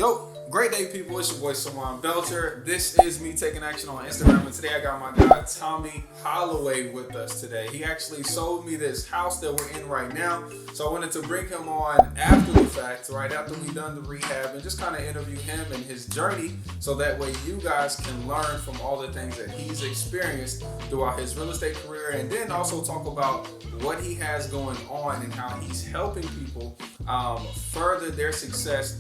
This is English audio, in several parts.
Yo, great day, people. It's your boy, Sawan Belcher. This is me taking action on Instagram, and today I got my guy, Tommy Holloway, with us today. He actually sold me this house that we're in right now, so I wanted to bring him on after the fact, right after we done the rehab, and just kind of interview him and his journey, so that way you guys can learn from all the things that he's experienced throughout his real estate career, and then also talk about what he has going on and how he's helping people further their success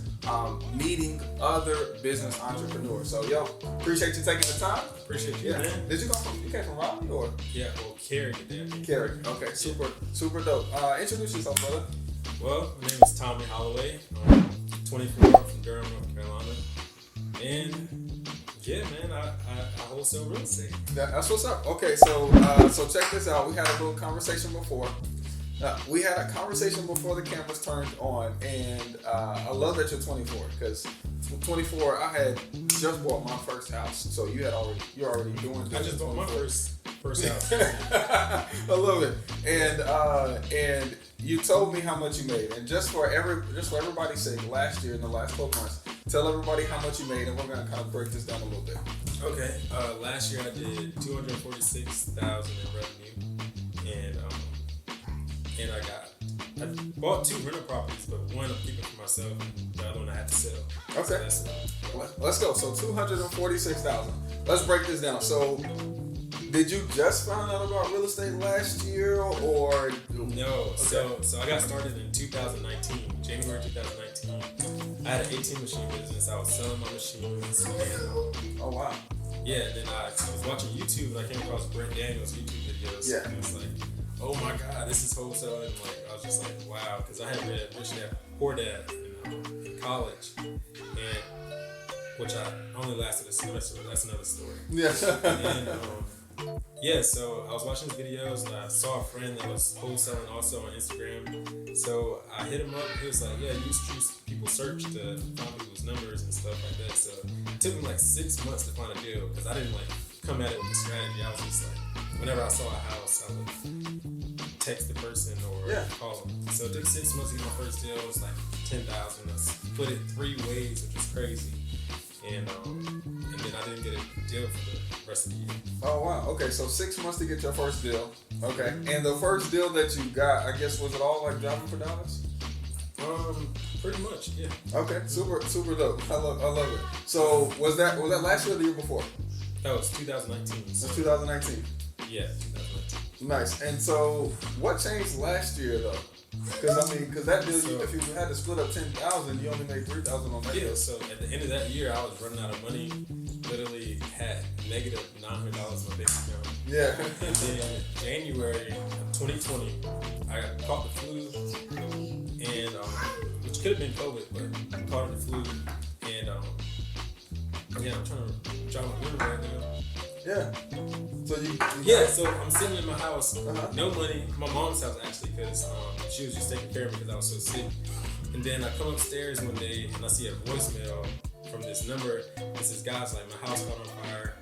meeting other business entrepreneurs. So, yo, appreciate you taking the time. Appreciate you, man. Did you came from Raleigh or? Yeah, well, Cary did that. Cary. Okay, super dope. Introduce yourself, brother. Well, my name is Tommy Holloway. I'm 24, from Durham, North Carolina. And, yeah, man, I wholesale real estate. That's what's up. Okay, so check this out. We had a little conversation before. We had a conversation before the cameras turned on, and I love that you're 24 because 24. I had just bought my first house, so you're already doing. I just bought my first house. I love it, and you told me how much you made, and just for everybody's sake, last year in the last 12 months, tell everybody how much you made, and we're gonna kind of break this down a little bit. Okay, last year I did $246,000 in revenue, and I bought 2 rental properties, but one I'm keeping for myself, and the other one I had to sell. Okay, so let's go. So $246,000. Let's break this down. So, did you just find out about real estate last year, or no? Okay. So I got started in 2019, January 2019. I had an 18 machine business. I was selling my machines, and oh wow, yeah. Then I was watching YouTube, and I came across Brent Daniels' YouTube videos. Yeah. And it's like, oh my God, this is wholesale. And like, I was just like, wow, because I had read Rich Dad Poor Dad in college, and which I only lasted a semester, but that's another story. yeah. And yeah, so I was watching his videos, and I saw a friend that was wholesaling also on Instagram. So I hit him up. He was like, yeah, use people search to find people's numbers and stuff like that. So it took me like 6 months to find a deal because I didn't like come at it with a strategy. I was just like, whenever I saw a house, I would text the person or call them. So it took 6 months to get my first deal. It was like $10,000. I split it 3 ways, which was crazy. And then I didn't get a deal for the rest of the year. Oh wow. Okay, so 6 months to get your first deal. Okay, and the first deal that you got, I guess, was it all like driving for dollars? Pretty much, yeah. Okay, super dope. I love it. So was that last year or the year before? That was 2019. So, 2019. yeah, 2019. Nice. And so what changed last year though? Because that deal, So, if you had to split up 10,000, you only made 3,000 on that Yeah, deal. so at the end of that year, I was running out of money. Literally had negative $900 in my bank account. Yeah. And then January of 2020, I caught the flu, and which could have been COVID, but I caught the flu, and yeah, I'm trying to jog my memory right now. Yeah. So So I'm sitting in my house, no money, my mom's house actually, because she was just taking care of me because I was so sick. And then I come upstairs one day and I see a voicemail from this number. This guy's like, my house caught on fire.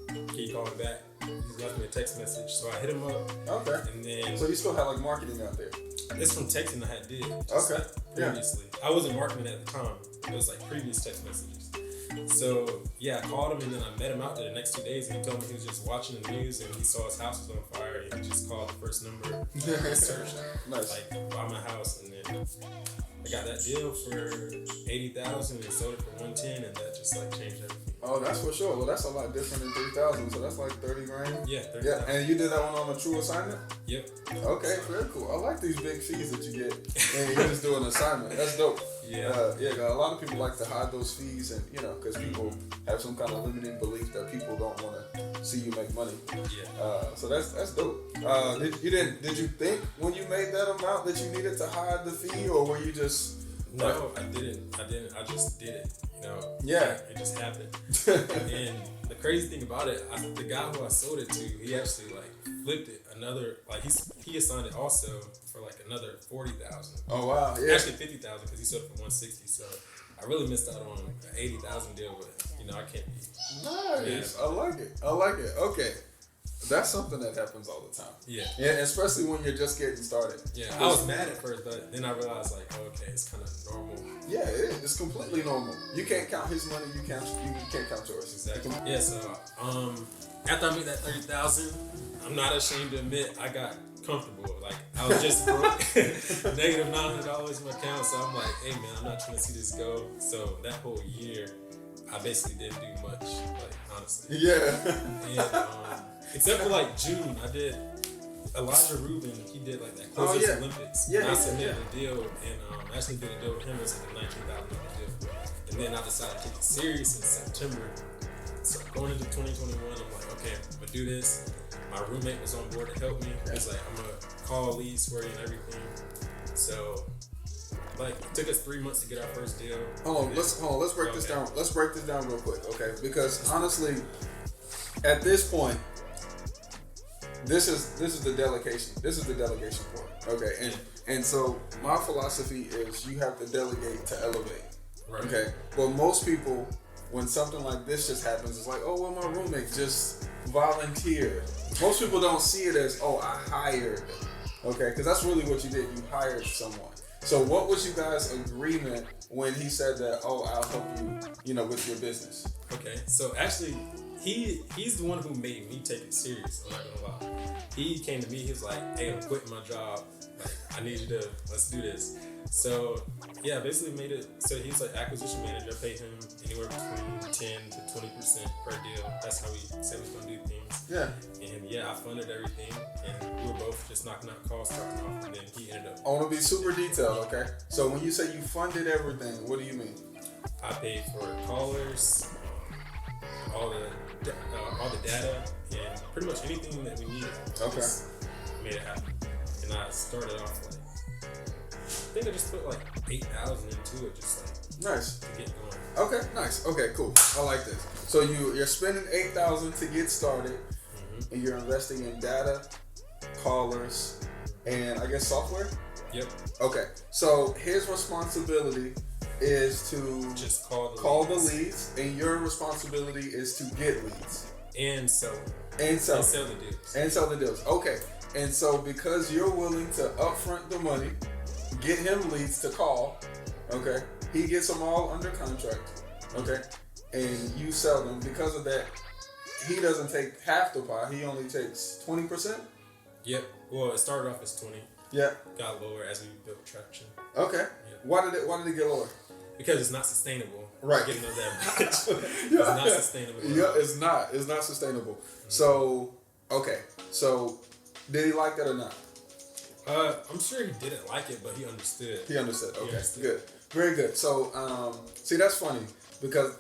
Can you call me back? He left me a text message, so I hit him up. Okay. And then So you still have like marketing out there? it's from texting I had did. Okay. Previously, I wasn't marketing at the time. It was like previous text messages. So yeah, I called him and then I met him out there the next 2 days, and he told me he was just watching the news and he saw his house was on fire, and he just called the first number and searched Nice. like buy my house, and then I got that deal for $80,000 and sold it for $110,000, and that just like changed everything. Oh, that's for sure. Well, that's a lot different than 3,000. So that's like 30 grand. Yeah, $30,000. Yeah, and you did that one on a true assignment? Yep. Okay, very cool. I like these big fees that you get, and you just do an assignment. That's dope. Yeah. A lot of people like to hide those fees, and because people have some kind of limiting belief that people don't want to see you make money. Yeah. So that's dope. Did you think when you made that amount that you needed to hide the fee, or were you just? No, I didn't. I just did it. Yeah. It just happened. And the crazy thing about it, the guy who I sold it to, he actually like flipped it another. Like he assigned it also for like another $40,000. Oh wow. Yeah. Actually $50,000 because he sold it for $160,000. So I really missed out on an $80,000 deal, but I can't be. Nice. I like it. Okay. That's something that happens all the time. Yeah. Yeah, especially when you're just getting started. Yeah, I was mad at first, but then I realized like, okay, it's kind of normal. Yeah, it is. It's completely normal. You can't count his money. You can't count yours. Exactly. Yeah. So after I made that 30,000, I'm not ashamed to admit I got comfortable. Like I was just broke, negative $900 in my account. So I'm like, hey man, I'm not trying to see this go. So that whole year, I basically didn't do much. Like honestly. Yeah. And, except for like June, I did Elijah Rubin. He did like that Closers Olympics. Yeah, and I submitted a deal, and actually did a deal with him. It was like a $19,000 deal. And then I decided to take it serious in September. So going into 2021, I'm like, okay, I'm gonna do this. My roommate was on board to help me. He's like, I'm gonna call leads for you and everything. So like it took us 3 months to get our first deal. Hold on, let's break this down. Let's break this down real quick, okay? Because honestly, at this point, this is the delegation. This is the delegation part. Okay. And so my philosophy is you have to delegate to elevate. Right. Okay. But most people, when something like this just happens, it's like, oh well, my roommate just volunteered. Most people don't see it as, oh, I hired. Okay, because that's really what you did. You hired someone. So what was you guys' agreement when he said that, oh, I'll help you, with your business? Okay, so actually, he's the one who made me take it serious. I'm not gonna lie. He came to me. He was like, "Hey, I'm quitting my job. Like, I need you to let's do this." So yeah, basically made it. So he's like acquisition manager. I paid him anywhere between 10 to 20% per deal. That's how we said we was gonna do things. Yeah. And yeah, I funded everything, and we were both just knocking out calls, starting off, and then he ended up. I want to be super detailed, okay? So when you say you funded everything, what do you mean? I paid for callers, all the data, and pretty much anything that we needed. Okay. Just made it happen. And I started off like, I think I just put like 8,000 into it, just like nice to get going. Okay, nice. Okay, cool. I like this. So you're spending 8,000 to get started, and you're investing in data, callers, and I guess software. Yep. Okay. So his responsibility is to just call the leads, and your responsibility is to get leads and sell the deals. And sell the deals. Okay. And so because you're willing to upfront the money, get him leads to call, okay, he gets them all under contract, okay, and you sell them. Because of that, he doesn't take half the pie. He only takes 20%. Yep. Well, it started off as 20. Yeah. Got lower as we built traction. Okay. Yep. Why did it get lower? Because it's not sustainable. Right. Getting of that much. It's not sustainable. Yeah, it's not. It's not sustainable. Mm-hmm. So, okay. So, did he like that or not? I'm sure he didn't like it, but he understood. He understood. Okay. Good. Very good. So, see, that's funny because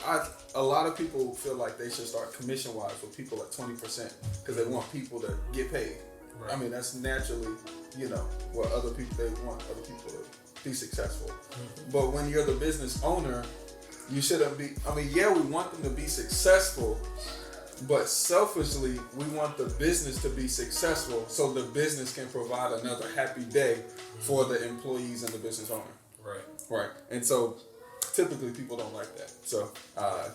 a lot of people feel like they should start commission wise with people at 20% because they want people to get paid. Right. I mean, that's naturally, what other people, they want other people to be successful. Mm-hmm. But when you're the business owner, you shouldn't be, we want them to be successful, but selfishly, we want the business to be successful so the business can provide another happy day for the employees and the business owner. Right. And so typically people don't like that. So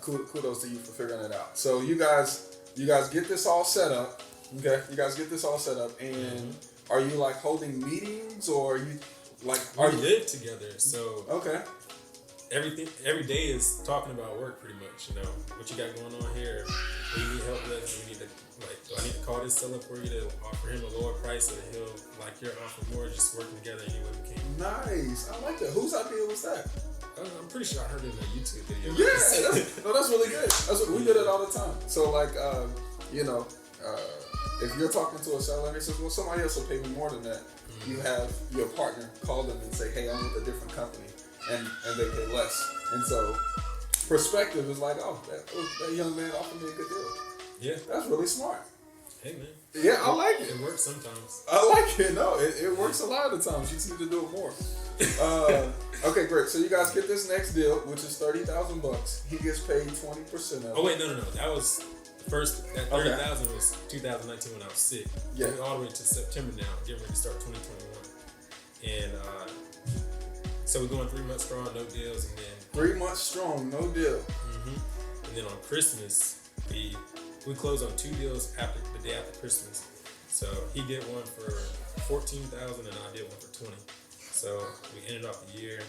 kudos to you for figuring it out. So you guys get this all set up. Okay. You guys get this all set up, and are you like holding meetings, or are you like we live together? So okay. Every day is talking about work pretty much. What you got going on here. What you need help with? Do I need to call this seller for you to offer him a lower price so that he'll like your offer more? Just working together any way we can. Nice. I like that. Whose idea was that? I'm pretty sure I heard it in a YouTube video. Yeah, that's really good. We did it all the time. So like, if you're talking to a seller and he says, well, somebody else will pay me more than that, you have your partner call them and say, hey, I'm with a different company, and they pay less. And so perspective is like, oh, that young man offered me a good deal. Yeah. That's really smart. Hey, man. Yeah, I like it. It works sometimes. I like it. No, it works a lot of the times. You just need to do it more. Okay, great. So you guys get this next deal, which is $30,000. He gets paid 20% of it. Oh, wait, no. That was first. That 30,000 was 2019 when I was sick. Yeah. We're all the way to September now, getting ready to start 2021. And so we're going 3 months strong, no deals, and then 3 months strong, no deal. And then on Christmas, we we closed on 2 deals after the day after Christmas. So he did one for 14,000 and I did one for 20. So we ended off the year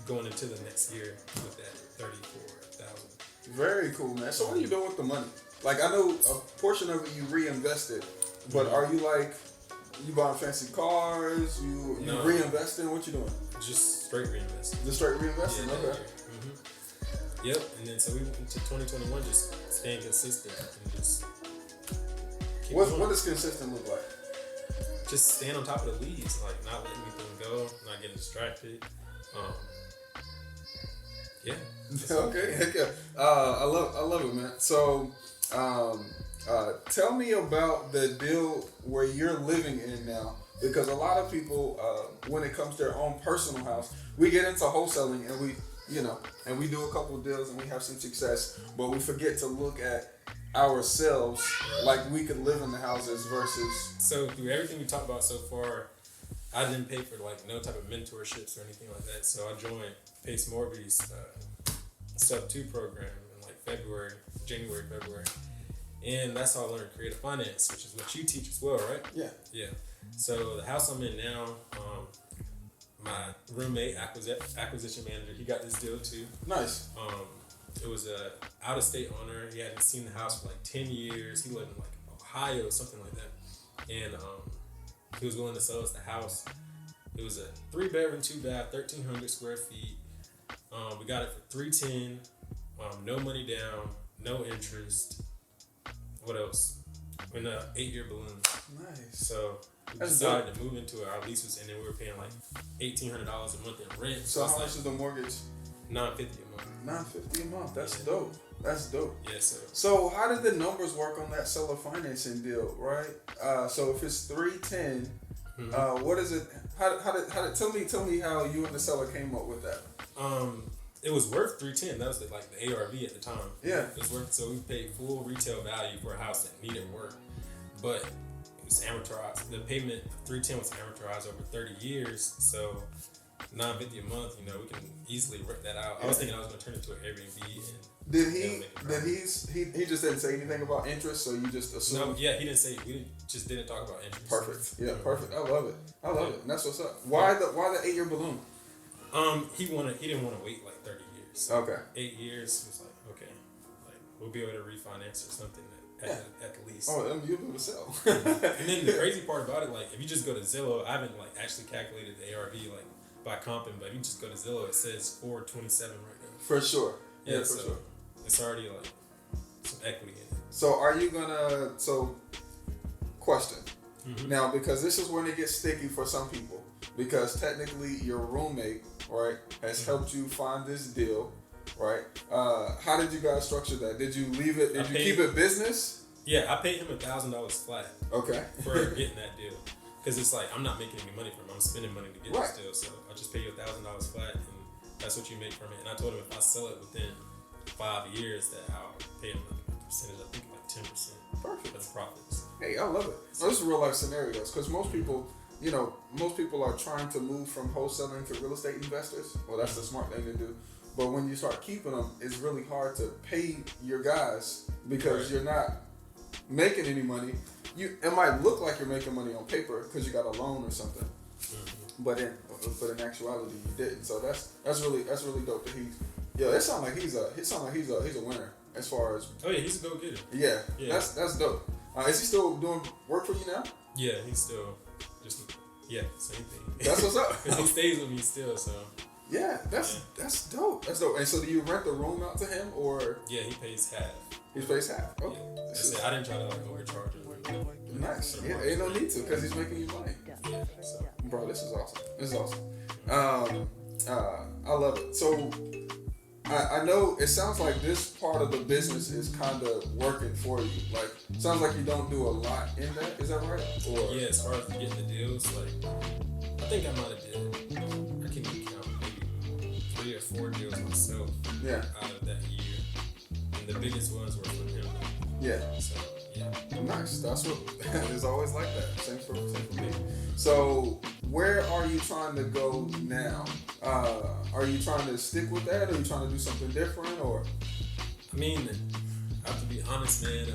going into the next year with that 34,000. Very cool, man. So what are you doing with the money? Like, I know a portion of it you reinvested, but are you like, you buying fancy cars? You No. reinvesting? What you doing? Just straight reinvesting. Just straight reinvesting? Yeah, Okay. Yep, and then so we went into 2021 just staying consistent and just keep What going. does consistent look like? Just staying on top of the leads, like not letting anything go, not getting distracted. Yeah. Okay. Heck yeah. I love it, man. So, tell me about the deal where you're living in now, because a lot of people, when it comes to their own personal house, we get into wholesaling and we do a couple of deals and we have some success, but we forget to look at ourselves like we could live in the houses versus. So through everything we talked about so far, I didn't pay for like no type of mentorships or anything like that. So I joined Pace Morby's Sub 2 program in like January, February. And that's how I learned creative finance, which is what you teach as well, right? Yeah. Yeah. So the house I'm in now, my roommate, acquisition manager, he got this deal too. Nice. It was a out-of-state owner. He hadn't seen the house for like 10 years. He lived in like Ohio, something like that. And he was willing to sell us the house. It was a 3-bedroom, 2-bath, 1,300 square feet. We got it for $310. No money down, no interest. What else? In an 8-year balloon. Nice. So we That's decided to move into it. Our lease was ending. We were paying like $1,800 a month in rent. So how it's much is the mortgage? $950 a month. $950 a month. That's dope. That's dope. Yeah, So how did the numbers work on that seller financing deal, right? So if it's $310, what is it? How did tell me how you and the seller came up with that? It was worth $310. That was the ARV at the time. Yeah. It was worth, so we paid full retail value for a house that needed work, but it was amortized. The payment $310 was amortized over 30 years, so $950 a month. You know, we can easily work that out. I was thinking I was going to turn it into an Airbnb. And he just didn't say anything about interest, so you just assumed? No, yeah, he didn't say. We just didn't talk about interest. Perfect. Yeah, perfect. I love it. And that's what's up. Why the 8-year balloon? He didn't want to wait like 30 years. So Okay. 8 years was like, okay, like we'll be able to refinance or something at the least. Oh, you'll be able to sell. And then the crazy part about it, like if you just go to Zillow, I haven't like actually calculated the ARV like by comping, but if you just go to Zillow, it says 427 right now. For sure. Yeah, for so sure. It's already like some equity in it. So are you gonna? Question. Mm-hmm. Now, because this is when it gets sticky for some people, because technically your roommate, right, has helped you find this deal, right? How did you guys structure that? Did you leave it? Did you keep it business? Yeah, I paid him $1,000 flat. Okay. For getting that deal, because it's like I'm not making any money from it. I'm spending money to get this deal, so I just pay you $1,000 flat, and that's what you make from it. And I told him if I sell it within 5 years, that I'll pay him a percentage. I think like 10%. Perfect. Of the profits. Hey, I love it. So this is real life scenarios, because most people are trying to move from wholesaling to real estate investors. Well, that's the smart thing to do. But when you start keeping them, it's really hard to pay your guys because you're not making any money. It might look like you're making money on paper because you got a loan or something, but in actuality you didn't. So that's really dope that it sounds like he's a winner as far as. Oh yeah, he's a go getter. Yeah, that's dope. Is he still doing work for you now? Yeah, he's still same thing. That's what's up. Because he stays with me still, so. Yeah, that's dope. That's dope. And so, do you rent the room out to him, or? Yeah, he pays half. He pays half. Okay. Yeah. I didn't try to overcharge him. Nice. Yeah, ain't no need to because he's making you money. Yeah. So. Bro, this is awesome. I love it. So, I know it sounds like this part of the business is kind of working for you. Like, sounds like you don't do a lot in that. Is that right? Or yeah, as far as getting the deals, like I think I might have did. I can't even count maybe 3 or 4 deals myself. Yeah. Out of that year, and the biggest ones were from him. Yeah. So yeah. Nice. That's what it's always like that. Same for me. So, where are you trying to go now? Are you trying to stick with that, or are you trying to do something different, or? I mean, I have to be honest, man.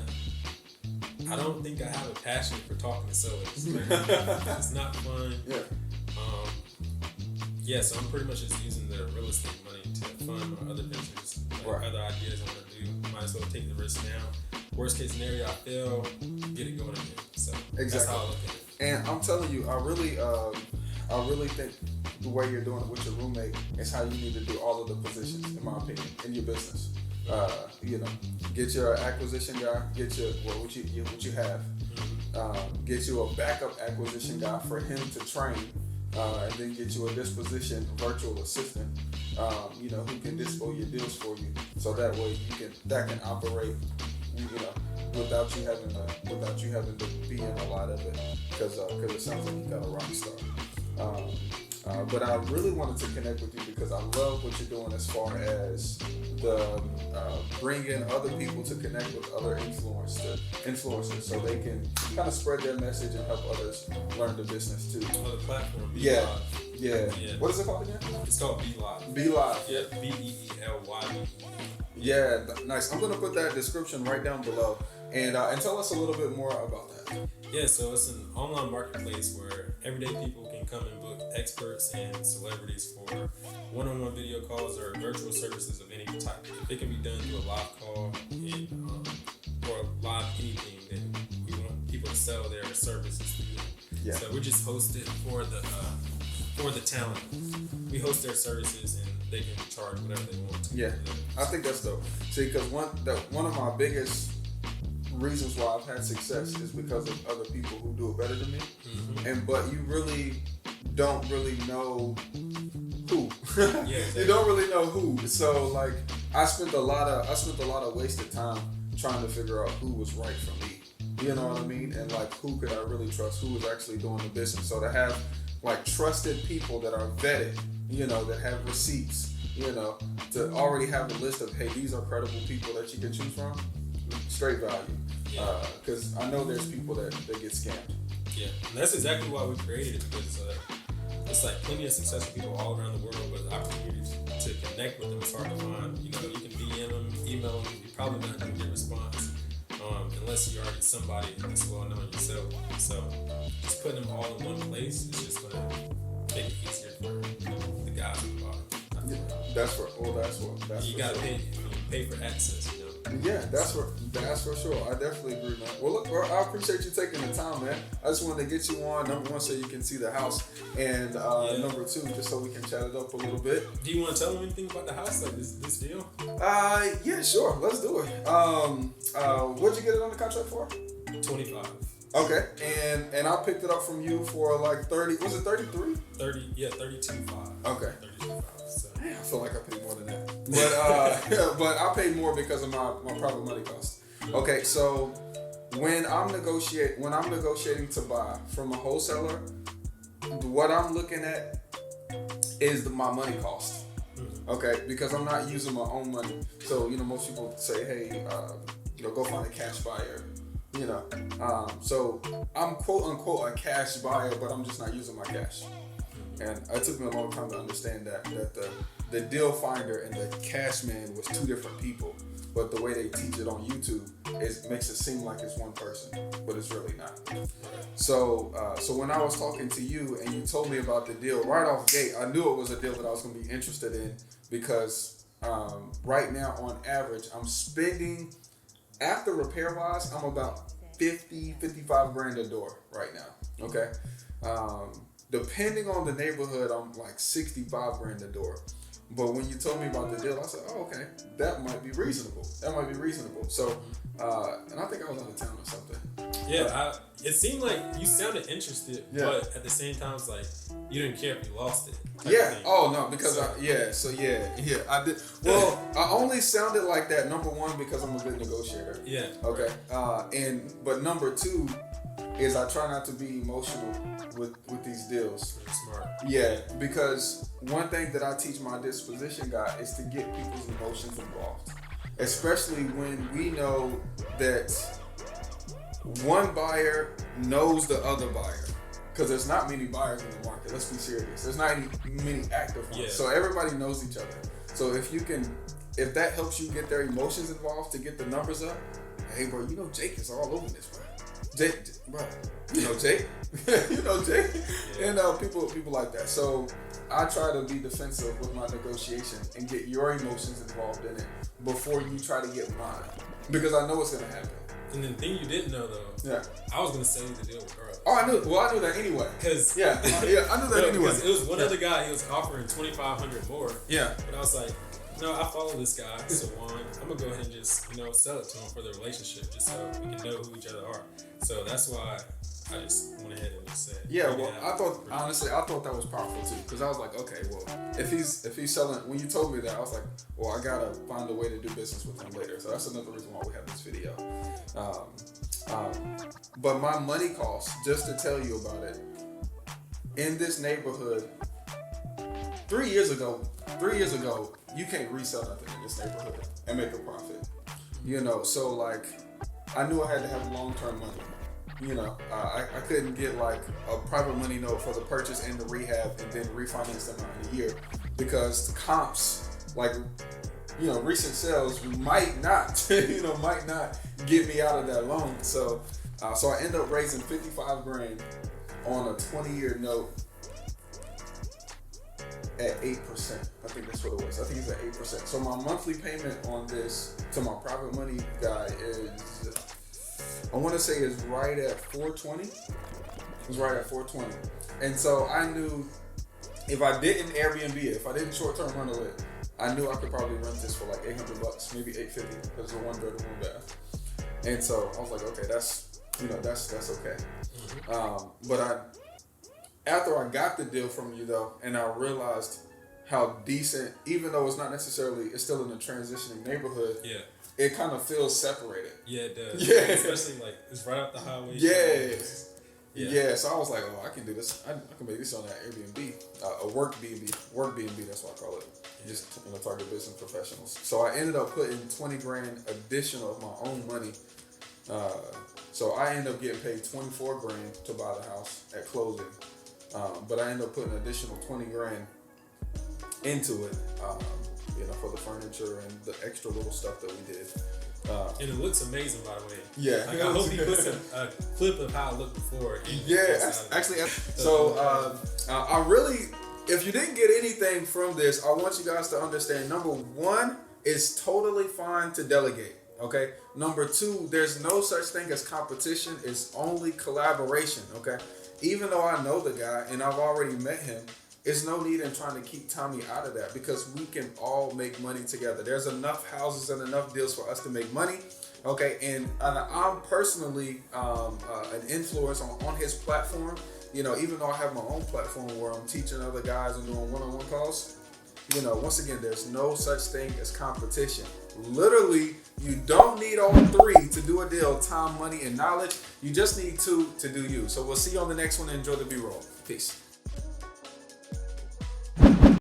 I don't think I have a passion for talking to sellers. It's not fun. Yeah. Yeah, so I'm pretty much just using the real estate money to fund my other ventures, like other ideas I want to do. Might as well take the risk now. Worst case scenario, I fail, get it going again. So that's how I look at it. And I'm telling you, I really think the way you're doing it with your roommate is how you need to do all of the positions, in my opinion, in your business. You know, get your acquisition guy, get your what you have, get you a backup acquisition guy for him to train, and then get you a disposition virtual assistant, you know, who can dispo your deals for you, so that way that can operate, you know, without you having to be in a lot of it, because it sounds like you got a rock star. But I really wanted to connect with you because I love what you're doing as far as the bringing other people to connect with other influencers so they can kind of spread their message and help others learn the business too. On the platform, Yeah. Yeah. What is it called again? It's called Be Live. Be Live. Yeah, BEELYVE. Yeah, nice. I'm gonna put that description right down below, and tell us a little bit more about that. Yeah, so it's an online marketplace where everyday people can come and book experts and celebrities for one-on-one video calls or virtual services of any type. It can be done through a live call or live anything that we want people to sell their services through. Yeah. So we just host it for the talent. We host their services and they can charge whatever they want to. Yeah, I think that's dope. See, because one of my biggest reasons why I've had success is because of other people who do it better than me. Mm-hmm. But you really don't really know who. Yeah, exactly. You don't really know who. So like I spent a lot of wasted time trying to figure out who was right for me. You know what I mean? And like who could I really trust? Who was actually doing the business? So to have like trusted people that are vetted, you know, that have receipts, you know, to already have a list of, hey, these are credible people that you can choose from. Straight value. Because I know there's people that get scammed. Yeah, and that's exactly why we created it, because it's like plenty of successful people all around the world, but the opportunity to connect with them is hard to find. You know, you can DM them, email them, you're probably not going to get a response unless you're already somebody that's well known yourself. So just putting them all in one place is just going to make it easier for the guys at the bottom. That's you got to pay for access, you know. Yeah, that's for sure. I definitely agree, man. Well, look, I appreciate you taking the time, man. I just wanted to get you on, number one, so you can see the house, and number two, just so we can chat it up a little bit. Do you want to tell them anything about the house, like this deal? Yeah, sure. Let's do it. What'd you get it on the contract for? 25. Okay, and I picked it up from you for like 30. Was it 33? 30. Yeah, 32.5. Okay. 32.5. So. I feel like I paid more than that, but I paid more because of my private money cost. Okay, so when I'm negotiating to buy from a wholesaler, what I'm looking at is my money cost. Okay, because I'm not using my own money. So most people say, hey, go find a cash buyer. So I'm quote unquote a cash buyer, but I'm just not using my cash. And it took me a long time to understand that the deal finder and the cash man was two different people. But the way they teach it on YouTube makes it seem like it's one person, but it's really not. So when I was talking to you and you told me about the deal right off the gate, I knew it was a deal that I was going to be interested in because right now on average I'm spending, after repair wise, I'm about 55 grand a door right now. Okay. Depending on the neighborhood, I'm like 65 grand a door. But when you told me about the deal, I said, oh, okay, that might be reasonable. So, and I think I was out of town or something. Yeah, it seemed like you sounded interested, but at the same time, it's like you didn't care if you lost it. Yeah. Oh no, because I did. Well, I only sounded like that, number one, because I'm a good negotiator. Yeah. Okay. But number two is I try not to be emotional with these deals. Pretty smart. Yeah, because one thing that I teach my disposition guy is to get people's emotions involved, especially when we know that one buyer knows the other buyer. Because there's not many buyers in the market. Let's be serious. There's not many active ones. Yeah. So everybody knows each other. So if that helps you get their emotions involved to get the numbers up, hey, bro, you know Jake is all over this, bro. Jake, bro, you know Jake, you know Jake, Yeah. and people like that. So I try to be defensive with my negotiation and get your emotions involved in it before you try to get mine, because I know what's gonna happen. And the thing you didn't know though, Yeah. I was gonna sell you the deal with Earl. Oh, I knew. Well, I knew that anyway. Cause Yeah, I knew that anyway. Because it was one other guy. He was offering $2,500 more. Yeah. But I was like, no, I follow this guy, Sawan. I'm gonna go ahead and just sell it to him for the relationship, just so we can know who each other are. So that's why I just went ahead and just said. Yeah, well, I thought that was powerful too, because I was like, okay, well, if he's selling, when you told me that, I was like, well, I gotta find a way to do business with him later. So that's another reason why we have this video. But my money cost, just to tell you about it, in this neighborhood, 3 years ago, you can't resell nothing in this neighborhood and make a profit. So like, I knew I had to have long-term money. I couldn't get like a private money note for the purchase and the rehab and then refinance them out in a year, because the comps, like, recent sales might not get me out of that loan. So I end up raising $55,000 on a 20-year note at 8%. I think that's what it was. I think it's at 8%. So my monthly payment on this to my private money guy is, I want to say, is right at $420. It's right at $420. And so I knew if I didn't Airbnb it, if I didn't short-term rental it, I knew I could probably rent this for like $800, maybe $850, because it's a 1-bedroom, 1-bath. And so I was like, okay, that's okay. But after I got the deal from you though, and I realized how decent, even though it's not necessarily, it's still in a transitioning neighborhood. Yeah. It kind of feels separated. Yeah, it does. Yeah. Especially like it's right off the highway. Yeah. So I was like, oh, I can do this. I can make this on that Airbnb, a work B&B. Work B&B, that's what I call it. Just target business professionals. So I ended up putting $20,000 additional of my own money. So I ended up getting paid $24,000 to buy the house at closing. But I ended up putting an additional $20,000 into it, for the furniture and the extra little stuff that we did. And it looks amazing, by the way. Yeah. Like, I hope he puts a clip of how it looked before. Actually, so I really, if you didn't get anything from this, I want you guys to understand, number one, it's totally fine to delegate. Okay. Number two, there's no such thing as competition. It's only collaboration. Okay. Even though I know the guy and I've already met him, there's no need in trying to keep Tommy out of that, because we can all make money together. There's enough houses and enough deals for us to make money. Okay. And I'm personally an influence on his platform. Even though I have my own platform where I'm teaching other guys and doing one-on-one calls, once again, there's no such thing as competition. Literally, you don't need all three to do a deal: time, money, and knowledge. You just need two to do you. So we'll see you on the next one. Enjoy the B-roll. Peace.